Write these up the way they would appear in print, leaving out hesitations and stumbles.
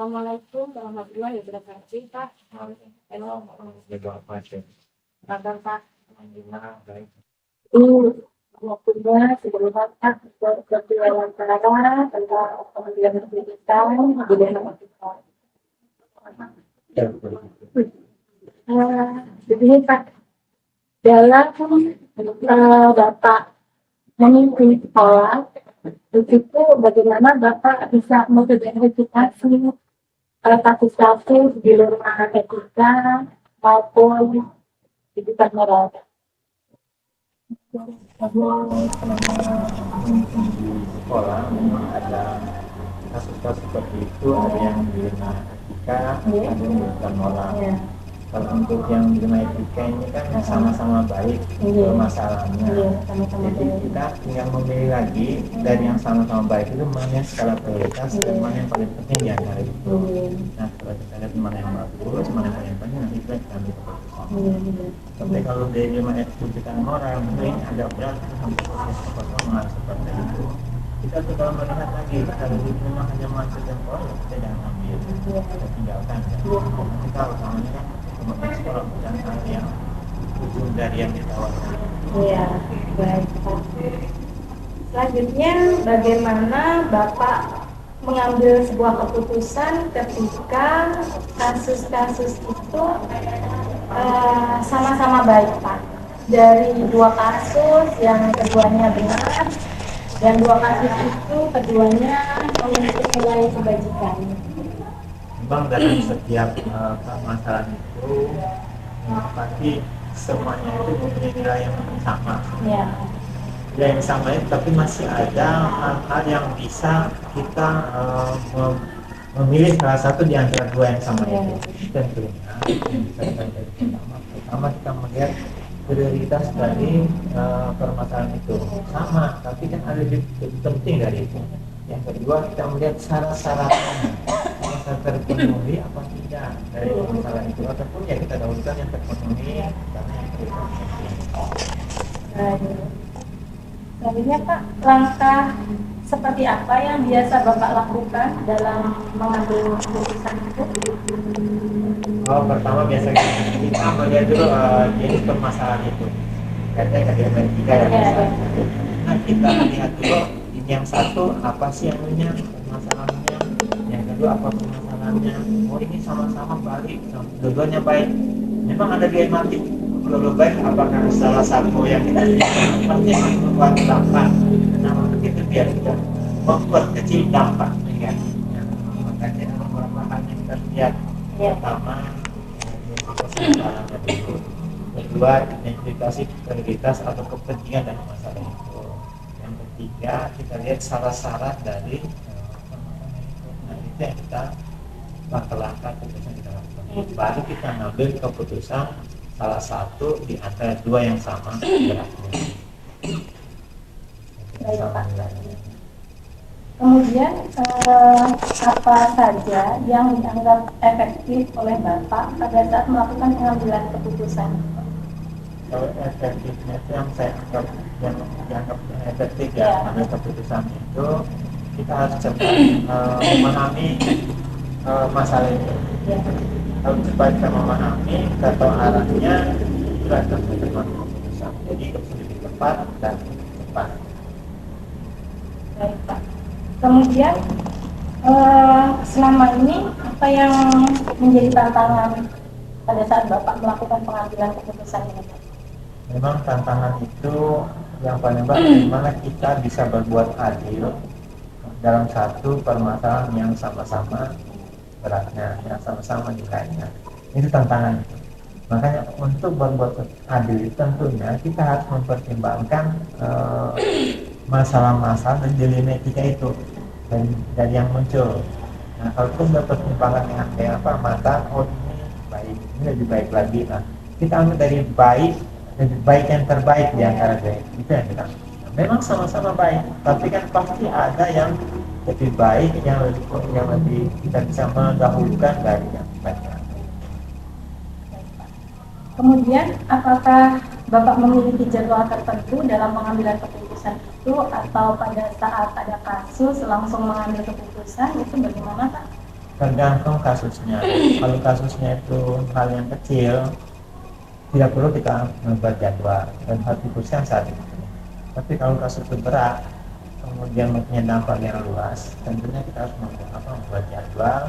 Assalamualaikum warahmatullahi wabarakatuh, Pak. Halo, Jaga apa aja? kabar Pak? Alhamdulillah baik. Waktunya sebelum Pak seperti wawancara tentang pengambilan pendidikan di daerah kita. Ya, betul. Jadi Pak, dalam Bapak memimpin sekolah, itu bagaimana Bapak bisa mengidentifikasi kasus-kasus di luar etika maupun di depan moral. Di sekolah memang ada kasus-kasus seperti itu, ada yang dilema etika, ada yang bukan moral. Kalau untuk yang dilema etika ini kan sama-sama baik permasalahannya. Jadi kita tinggal memilih lagi dari yang sama-sama baik itu mana yang skala prioritas dan mana yang paling penting di antara itu. Nah, kalau kita lihat mana yang bagus, mana yang paling penting, nanti kita ambil keputusan. Tapi kalau dari dilema etika moral, mungkin ada berat sampai proses kekosongan seperti itu. Kita kalau melihat lagi kalau di memang hanya masuk dan keluar, kita jangan ambil, kita tinggalkan. Nanti kalau utamanya kan sekolah bukan hal yang ujung dari yang ditawarkan. Iya, baik Pak. Selanjutnya, bagaimana Bapak mengambil sebuah keputusan ketika kasus-kasus itu sama-sama baik Pak? Dari dua kasus, yang keduanya benar, dan dua kasus itu keduanya memiliki nilai kebajikan. Memang dalam setiap permasalahan itu pasti semuanya itu mempunyai nilai yang sama. Ya. Nilai yang sama itu, tapi masih ada hal-hal yang bisa kita memilih salah satu di antara dua yang sama itu. Tentunya yang bisa kita dari pertama kita melihat prioritas dari permasalahan itu sama, tapi kan ada lebih penting dari itu. Yang kedua kita melihat syarat-syaratnya bisa terpenuhi apa tidak dari masalah itu, ataupun ya kita dahulukan yang terpenuhi karena yang kedua penting. Selanjutnya Pak, langkah seperti apa yang biasa Bapak lakukan dalam mengambil keputusan itu? Pertama biasanya kita melihat dulu jenis permasalahan itu. Katanya kategori tiga ya misalnya. Nah kita lihat dulu ini yang satu apa sih yang punya permasalahannya, yang kedua apa permasalahannya. Oh ini sama-sama baik, dua-duanya baik. Memang ada dilematik. Kalau baik apakah salah satu yang kita pasti membuat dampak. Nah begitu biar kita memperkecil dampak negatifnya. Makanya beberapa hal yang kita lihat pertama permasalahannya dulu. Kedua, identifikasi prioritas atau kepentingan dari masalah itu. Yang ketiga, kita lihat syarat-syarat dari permasalahan itu. Nah, itu yang kita langkah-langkah keputusan kita lakukan. Baru kita ngambil keputusan salah satu di antara dua yang sama beratnya. Baik, Pak. Kemudian apa saja yang dianggap efektif oleh Bapak pada saat melakukan pengambilan keputusan? Kalau efektifnya itu yang saya anggap yang dianggap efektif ya ambil keputusan itu kita harus cepat memahami masalah itu. Kalau cepat kita memahami, kita tahu arahnya, kita akan menerima keputusan. Jadi lebih cepat dan cepat. Baik Pak. Kemudian selama ini apa yang menjadi tantangan pada saat Bapak melakukan pengambilan keputusan ini? Memang tantangan itu yang paling baik bagaimana kita bisa berbuat adil dalam satu permasalahan yang sama-sama beratnya, yang sama-sama nilainya. Itu tantangan itu. Makanya untuk berbuat adil itu tentunya kita harus mempertimbangkan masalah-masalah dan dilematika itu dari yang muncul. Nah, kalau kita berpertimbangan dengan kayak apa mata, oh ini baik, ini lebih baik lagi. Nah, kita ambil dari lebih baik yang terbaik di antara itu yang kita. Memang sama-sama baik, tapi kan pasti ada yang lebih baik, yang lebih kita bisa mendahulukan dari yang baik. Kemudian, apakah Bapak memiliki jadwal tertentu dalam pengambilan keputusan itu, atau pada saat ada kasus langsung mengambil keputusan, itu bagaimana Pak? tergantung kasusnya. Kalau kasusnya itu hal yang kecil, tidak perlu kita membuat jadwal dan harus diputuskan saat itu. Tapi kalau kasus itu berat, kemudian mempunyai dampak yang luas, tentunya kita harus membuat jadwal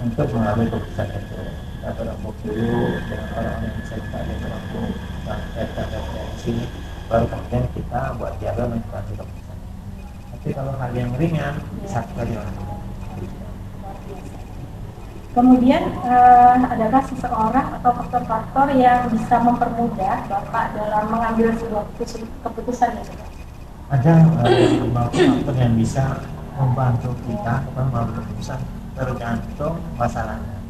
untuk mengambil keputusan itu. Kita berembuk dulu dengan orang yang bisa kita berembuk dan referensi, baru kemudian kita buat jadwal mengambil keputusan. Tapi kalau hal yang ringan, bisa kita dilakukan. Kemudian adakah seseorang atau faktor-faktor yang bisa mempermudah Bapak dalam mengambil sebuah keputusan ya? Ada beberapa faktor yang bisa membantu kita untuk mengambil keputusan, tergantung masalahnya.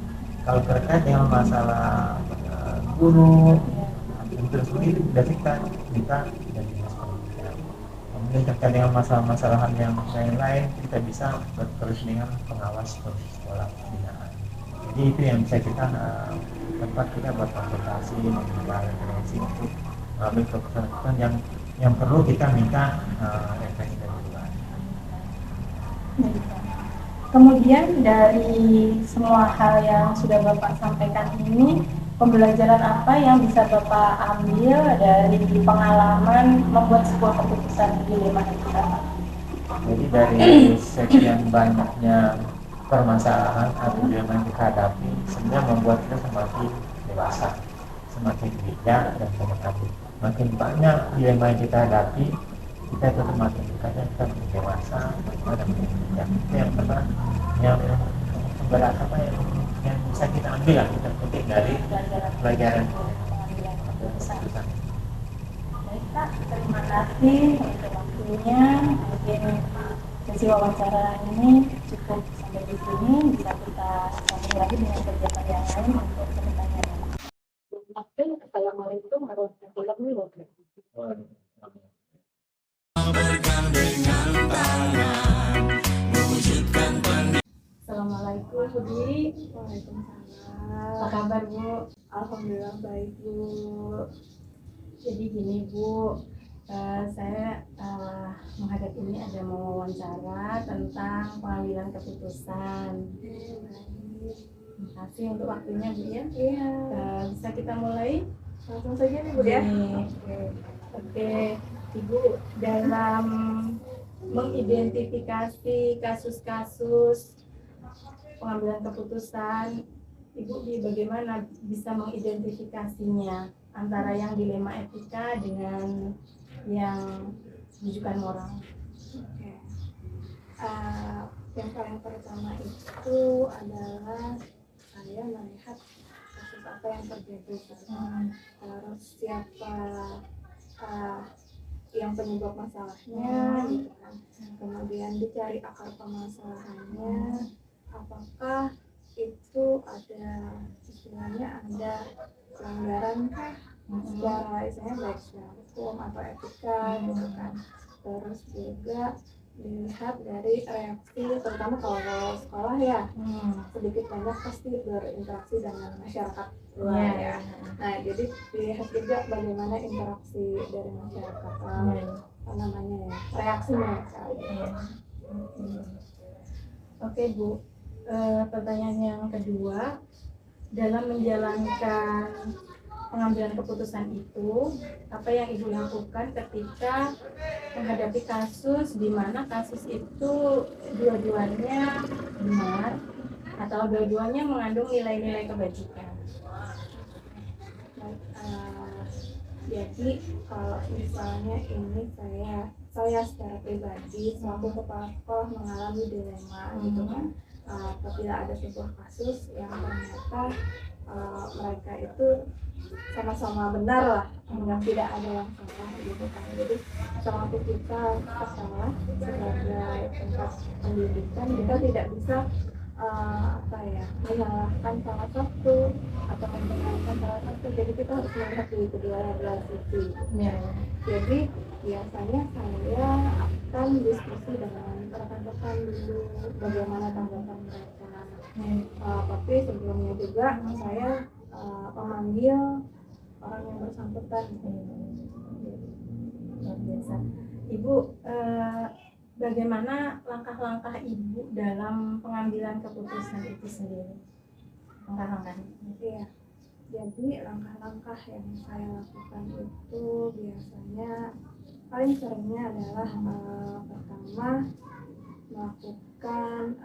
Kalau terkait dengan masalah guru, itu sendiri sudah kita dan dinas pendidikan. Kemudian terkait dengan masalah-masalah yang lain-lain, kita bisa berterus dengan pengawas sekolah binaan. Jadi itu yang bisa kita tempat kita buat konsultasi, meminta referensi untuk mengambil keputusan yang perlu kita minta referensi dari luar. Kemudian dari semua hal yang sudah Bapak sampaikan ini, pembelajaran apa yang bisa Bapak ambil dari pengalaman membuat sebuah keputusan dilema kita? Jadi dari sekian banyaknya permasalahan atau dilema yang kita hadapi, sebenarnya membuat kita semakin dewasa, semakin bijak dan semakin makin banyak dilema yang kita hadapi, kita itu semakin dekatnya kita menjadi dewasa, dan menjadi bijak. Itu yang pertama, yang berat apa yang bisa kita ambil lah, kita petik dari pelajaran keputusan. Baik Pak, terima kasih untuk waktunya. Mungkin sesi wawancara ini cukup sampai di sini. Bisa kita sambung lagi dengan kegiatan yang lain untuk pertanyaan. Assalamualaikum warahmatullahi wabarakatuh. Assalamualaikum Bu Dwi. Waalaikumsalam. Apa kabar Bu? Alhamdulillah baik Bu. Jadi gini Bu, saya menghadap ini ada mau wawancara tentang pengambilan keputusan. Terima kasih untuk waktunya Bu ya. Iya. Bisa kita mulai? Langsung saja nih Bu ya. Oke. Ibu, dalam mengidentifikasi kasus-kasus pengambilan keputusan, Ibu bagaimana bisa mengidentifikasinya antara yang dilema etika dengan yang rujukan moral? Oke. Yang paling pertama itu adalah saya melihat kasus apa yang terjadi, terus siapa yang penyebab masalahnya, gitu kan. Kemudian dicari akar permasalahannya, apakah itu ada istilahnya ada pelanggaran kah secara istilahnya baik secara hukum atau etika gitu kan. Terus juga dilihat dari reaksi, terutama kalau sekolah ya sedikit banyak pasti berinteraksi dengan masyarakat luar ya. Nah jadi dilihat juga bagaimana interaksi dari masyarakat, apa namanya ya, reaksi mereka. Oke Bu, pertanyaan yang kedua, dalam menjalankan pengambilan keputusan itu, apa yang Ibu lakukan ketika menghadapi kasus di mana kasus itu dua-duanya benar atau dua-duanya mengandung nilai-nilai kebajikan? Jadi kalau misalnya ini saya secara pribadi selaku kepala sekolah mengalami dilema gitu kan, apabila ada sebuah kasus yang ternyata mereka itu sama-sama benar lah, tidak ada yang salah gitu kan. Jadi selaku kita sekolah sebagai tempat pendidikan, kita tidak bisa menyalahkan salah satu atau membenarkan salah satu. Jadi kita harus melihat di kedua sisi. Jadi biasanya saya akan diskusi dengan rekan-rekan dulu bagaimana tanggapan mereka. Tapi sebelumnya juga saya memanggil orang yang bersangkutan. Luar biasa. Ibu, bagaimana langkah-langkah ibu dalam pengambilan keputusan itu sendiri? Langkah-langkahnya. Iya. Jadi langkah-langkah yang saya lakukan itu biasanya paling seringnya adalah pertama melakukan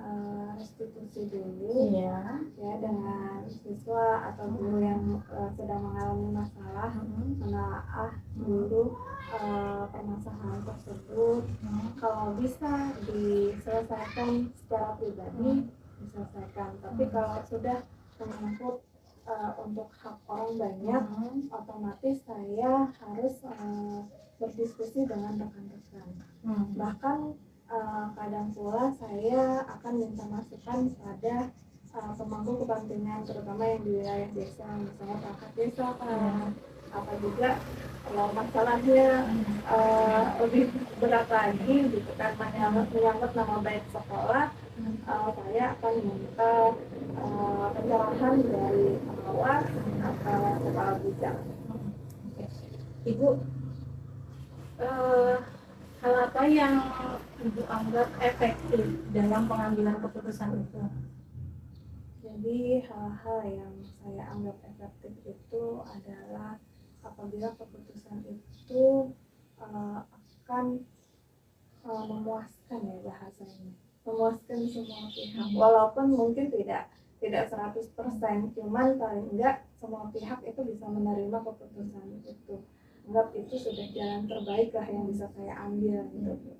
restitusi dulu Iya. ya dengan siswa atau guru yang sedang mengalami masalah, menelaah dulu permasalahan tersebut. Kalau bisa diselesaikan secara pribadi diselesaikan, tapi kalau sudah menyangkut untuk hak orang banyak, otomatis saya harus berdiskusi dengan rekan-rekan. Bahkan kadang pula saya akan minta masukan pada pemangku kepentingan, terutama yang di wilayah desa, misalnya perangkat desa, apa juga kalau masalahnya lebih berat lagi gitu kan, menyangkut nama baik sekolah, saya akan minta pencerahan dari pengawas atau kepala bidang. Ibu, hal apa yang ibu anggap efektif dalam pengambilan keputusan itu? Jadi hal-hal yang saya anggap efektif itu adalah apabila keputusan itu akan memuaskan ya bahasanya, memuaskan semua pihak, walaupun mungkin tidak 100%, cuman paling enggak semua pihak itu bisa menerima keputusan itu. Anggap itu sudah jalan terbaik lah yang bisa saya ambil gitu.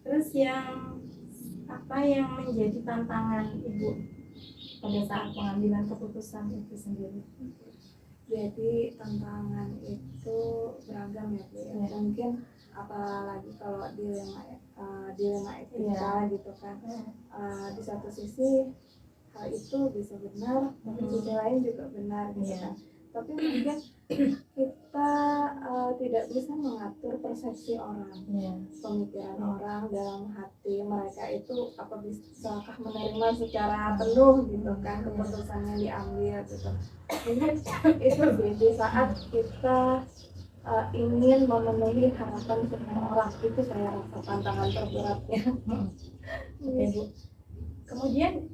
Terus apa yang menjadi tantangan ibu pada saat pengambilan keputusan itu sendiri? Jadi tantangan itu beragam ya Bu ya. Mungkin apalagi kalau dilema etika gitu kan. Di satu sisi hal itu bisa benar, tapi di sisi lain juga benar gitu kan. Tapi mungkin kita tidak bisa mengatur persepsi orang, pemikiran orang dalam hati mereka itu apa bisakah menerima secara penuh gitu kan keputusan yang diambil gitu. Mungkin itu di saat kita ingin memenuhi harapan semua orang, itu saya rasa tantangan terberatnya. Oke, Bu. Kemudian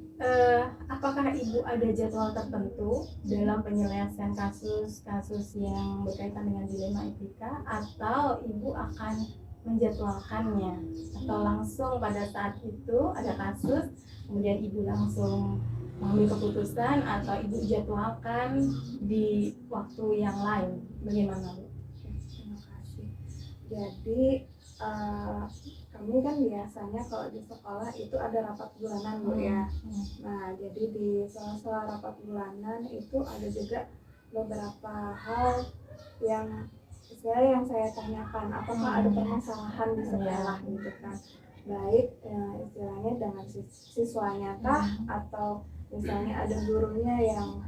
apakah ibu ada jadwal tertentu dalam penyelesaian kasus yang berkaitan dengan dilema etika, atau ibu akan menjadwalkannya, atau langsung pada saat itu ada kasus kemudian ibu langsung mengambil keputusan, atau ibu jadwalkan di waktu yang lain? Bagaimana, Bu? Terima kasih. Jadi kami kan biasanya kalau di sekolah itu ada rapat bulanan Bu ya. Nah jadi di sela-sela rapat bulanan itu ada juga beberapa hal yang saya tanyakan, apakah ada permasalahan di sekolah gitu kan, baik istilahnya dengan siswanya kah, atau misalnya ada gurunya yang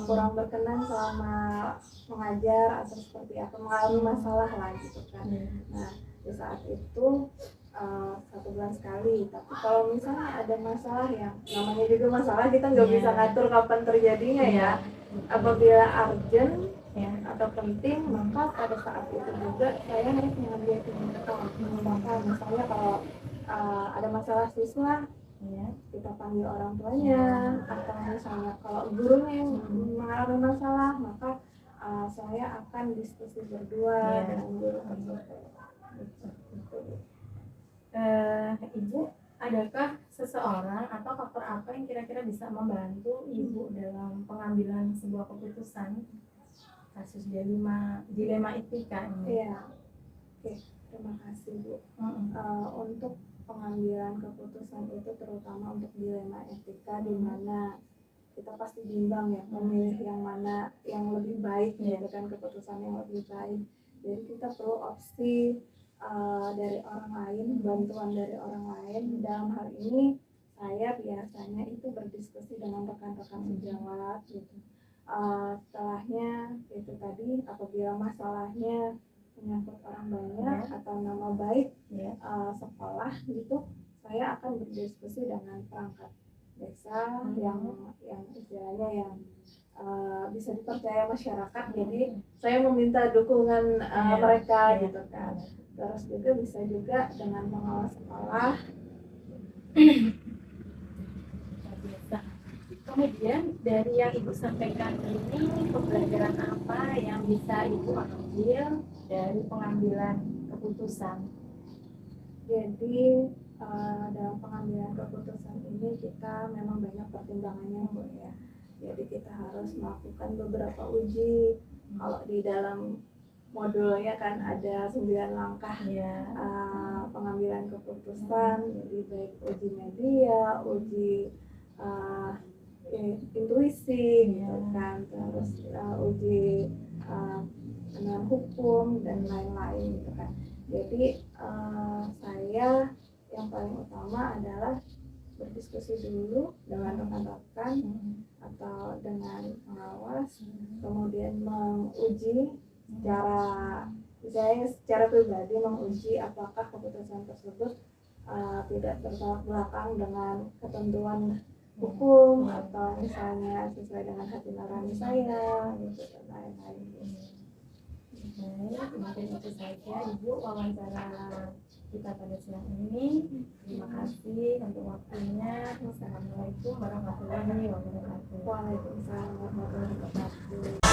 kurang berkenan selama mengajar, atau seperti apa, mengalami masalah lah gitu kan. Nah di saat itu 1 bulan sekali. Tapi kalau misalnya ada masalah yang namanya juga masalah, kita nggak bisa ngatur kapan terjadinya ya. Apabila urgent atau penting, maka pada saat itu juga saya harus mengambil tindakan. Maka misalnya kalau ada masalah siswa, kita panggil orang tuanya, atau misalnya kalau gurunya yang mengalami masalah, maka saya akan diskusi berdua dengan guru tersebut. Ibu, adakah seseorang atau faktor apa yang kira-kira bisa membantu ibu dalam pengambilan sebuah keputusan kasus dilema etika ini? Iya, oke, terima kasih Bu. Untuk pengambilan keputusan itu terutama untuk dilema etika, di mana kita pasti bimbang ya, memilih yang mana yang lebih baik gitu kan, keputusan yang lebih baik. Jadi kita perlu opsi dari orang lain, bantuan dari orang lain. Dalam hal ini saya biasanya itu berdiskusi dengan rekan-rekan sejawat gitu. Setelahnya itu tadi, apabila masalahnya menyangkut orang banyak atau nama baik sekolah gitu, saya akan berdiskusi dengan perangkat desa yang istilahnya yang bisa dipercaya masyarakat. Jadi saya meminta dukungan mereka gitu kan. Terus juga bisa juga dengan pengawas sekolah. Biasa. Kemudian dari yang Ibu sampaikan ini, pembelajaran apa yang bisa Ibu ambil dari pengambilan keputusan? Jadi dalam pengambilan keputusan ini kita memang banyak pertimbangannya, Bu ya. Jadi kita harus melakukan beberapa uji. Kalau di dalam modulnya kan ada 9 langkah Ya. pengambilan keputusan, jadi baik uji media, uji intuisi gitu kan, terus uji dengan hukum dan lain-lain gitu kan. Jadi saya yang paling utama adalah berdiskusi dulu dengan rekan-rekan atau dengan pengawas, kemudian menguji secara pribadi, menguji apakah keputusan tersebut tidak bertolak belakang dengan ketentuan hukum atau misalnya sesuai dengan hati nurani saya gitu dan lain-lain. Baik, mungkin itu saja Ibu wawancara kita pada siang ini. Terima kasih untuk waktunya. Assalamualaikum warahmatullahi wabarakatuh. Waalaikumsalam warahmatullahi wabarakatuh.